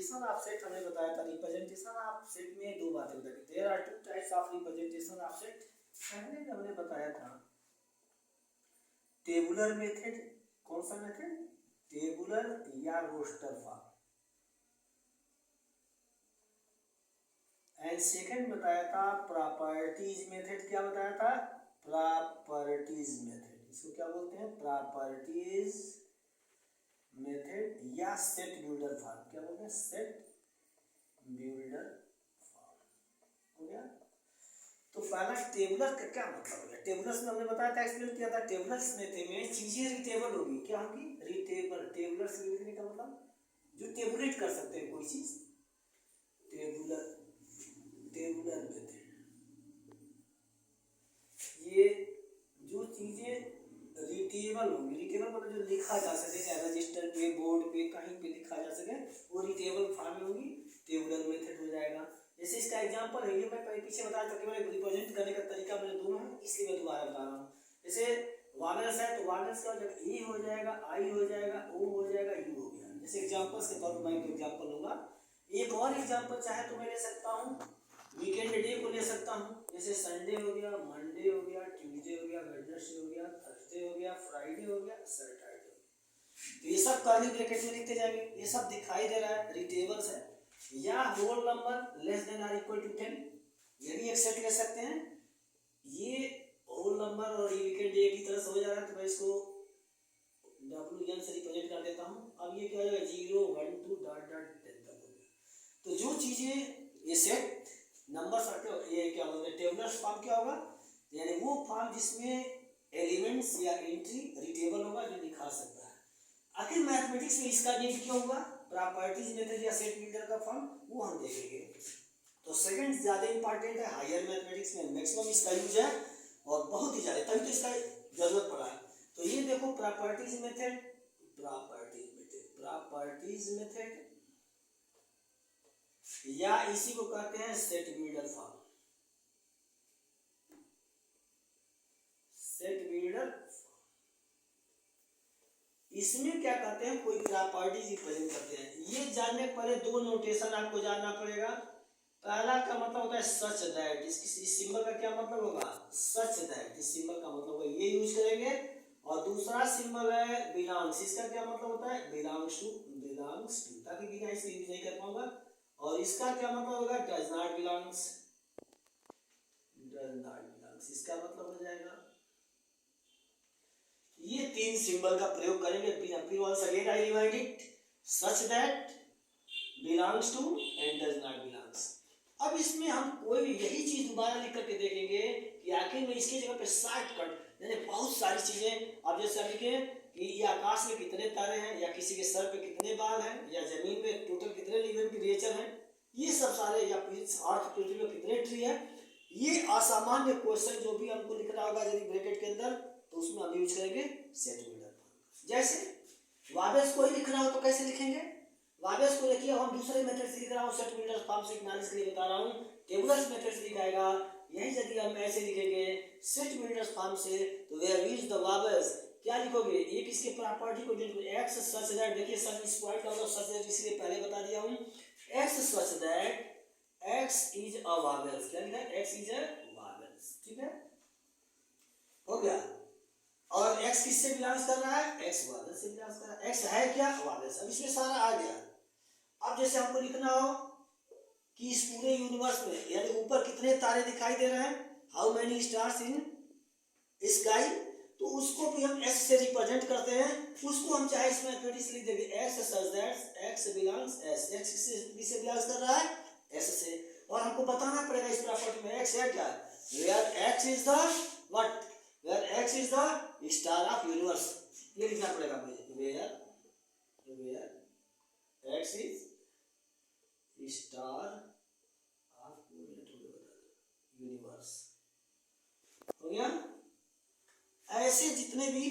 Representation of set हमने बताया था। रिप्रेजेंटेशन ऑफ सेट में दो बातें बताई थी। There are two types of representation of set. पहले में हमने बताया था टेबुलर मेथड। कौन सा मेथड? टेबुलर या रोस्टर फॉर्म। एंड सेकंड बताया था प्रॉपर्टीज मेथड। क्या बताया था? Properties method. इसको क्या बोलते हैं? प्रॉपर्टीज मेथड या सेट बिल्डर फॉर्म। क्या बोलते हैं? Set builder form. हो गया। तो पहला टेबुलर का क्या मतलब हो गया? टेबुलर्स में हमने बताया था, एक्सप्लेन किया था। टेबुलर्स में चीजें रिटेबल होगी। क्या होगी? रिटेबल। टेबुलर्स लिखने का मतलब जो टेबुलेट कर सकते हैं कोई चीज। टेबुलर, टेबुलर मेथड ये जो चीजें रिटेबल होंगी। रिटेबल मतलब जो लिखा जा सके, चाहे रजिस्टर पे, बोर्ड पे, कहीं पे लिखा जा सके, वो रिटेबल फॉर्म में होगी। टेबुलर मेथड हो जाएगा। जैसे इसका एग्जांपल है, ये मैं पीछे बताया था कि मैं रिप्रेजेंट करने का तरीका मेरे दोनों है, इसलिए मैं दोबारा बता रहा हूँ। जैसे वावेल्स है तो वावेल्स का जब ई हो जाएगा, आई हो जाएगा, ओ हो जाएगा, यू हो गया। जैसे एग्जांपल्स के तौर पर मैं एग्जांपल लूंगा। एक और एग्जांपल चाहे तो मैं ले सकता हूँ, वीकेंड डे को ले सकता हूँ। जैसे संडे हो गया, मंडे हो गया, ट्यूसडे हो गया, वेडनेसडे हो गया, थर्सडे हो गया, फ्राइडे हो गया, सैटरडे। तो ये सब कर्ली ब्रैकेट में लिखते जाएंगे। ये सब दिखाई दे रहा है, रिटेबल्स है। या roll number less than or equal to 10, ये भी एक सेट ले सकते हैं। ये होल नंबर और ये वीकेंड डे की तरह से हो जा रहा है, तो मैं इसको WN से रिप्रेजेंट कर देता हूँ। अब ये क्या हो जाएगा? 0 1 2 डॉट डॉट 10 तक हो गया। तो जो चीजें ये सेट नंबर्स रखे, ये क्या बोलते हैं? टेबुलर फॉर्म क्या होगा? यानी वो फॉर्म जिसमें एलिमेंट्स या एंट्री रिटेबल होगा, जो दिखा सकता है। आखिर मैथमेटिक्स में इसका नीड क्यों होगा? प्रॉपर्टीज मेथड या सेट बिल्डर का फॉर्म, वो हम देखेंगे। तो सेकंड ज्यादा इंपॉर्टेंट है। हायर मैथमेटिक्स में मैक्सिमम इसका यूज है और बहुत ही ज्यादा, तभी तो इसका जरूरत पड़ा है। तो ये देखो properties method, properties method, properties method या इसी को कहते हैं set builder form. Set builder, इसमें क्या कहते हैं? कोई प्रॉपर्टीज रिप्रेजेंट करते हैं। ये जानने के पहले दो नोटेशन आपको जानना पड़ेगा। पहला का मतलब होता है सच दैट। इस सिंबल का क्या मतलब होगा? Such that. इस सिंबल का मतलब होगा ये यूज करेंगे। और दूसरा सिंबल है बिलोंग्स। इसका क्या मतलब होता है? बिलोंग्स टू, बिलोंग्स टू, ताकि बिना इससे यूज नहीं कर पाऊंगा। और इसका क्या मतलब होगा? Does not belongs, does not belongs, इसका मतलब हो जाएगा। ये तीन सिंबल का प्रयोग करेंगे। फिर once again I remind it, such that, belongs to and does not belongs. अब इसमें हम कोई भी यही चीज दोबारा लिख करके देखेंगे कि आखिर में इसकी जगह पे शॉर्टकट, यानी बहुत सारी चीजें। अब जैसे लिखे कि ये आकाश में कितने तारे हैं, या किसी के सर पे कितने बाल हैं, या जमीन पे टोटल कितने लिविंग क्रिएचर हैं, ये सब सारे, या अर्थ पृथ्वी में कितने ट्री है, ये असामान्य क्वेश्चन जो भी हमको लिखना होगा यदि ब्रैकेट के अंदर, तो उसमें हम यूज करेंगे सेट बिल्डर। जैसे वावेल्स को ही लिखना हो तो कैसे लिखेंगे? वावेल्स को देखिए, हम दूसरे मेथड से लिख रहा हूँ, सेट बिल्डर फॉर्म से एनालिसिस के लिए बता रहा हूँ। टेबुलर मेथड से लिखाएगा। यही यदि हम ऐसे लिखेंगे सेट बिल्डर फॉर्म से, तो वेयर यूज द वावेल्स, क्या लिखोगे? एक इसके प्रॉपर्टी को एक्स सच दैट, देखिए सच इस पॉइंट का मतलब सच दैट, इसलिए पहले बता दिया हूँ। X such that x is a vowels. क्या लिखा है? X is a vowels. ठीक है, हो गया। और x किससे बिलोंग्स कर रहा है? x वावेल से बिलोंग्स कर रहा है। x है क्या? वावेल्स। अब इसमें सारा आ गया। अब जैसे हमको लिखना हो कि इस पूरे यूनिवर्स में, यानी ऊपर कितने तारे दिखाई दे रहे हैं, how many stars in sky, तो उसको भी हम s से रिप्रेजेंट करते हैं। उसको हम चाहे इसमें मैथमेटिक्स लिख देंगे, x such that x belongs s। x किससे बिलोंग्स कर रहा है? s से। और हमको बताना पड़ेगा इस प्रॉपर्टी में x है क्या? Where x is the what? Where x is the star of universe, ये लिखना पड़ेगा मुझे। Where x is star of universe. हो गया। ऐसे जितने भी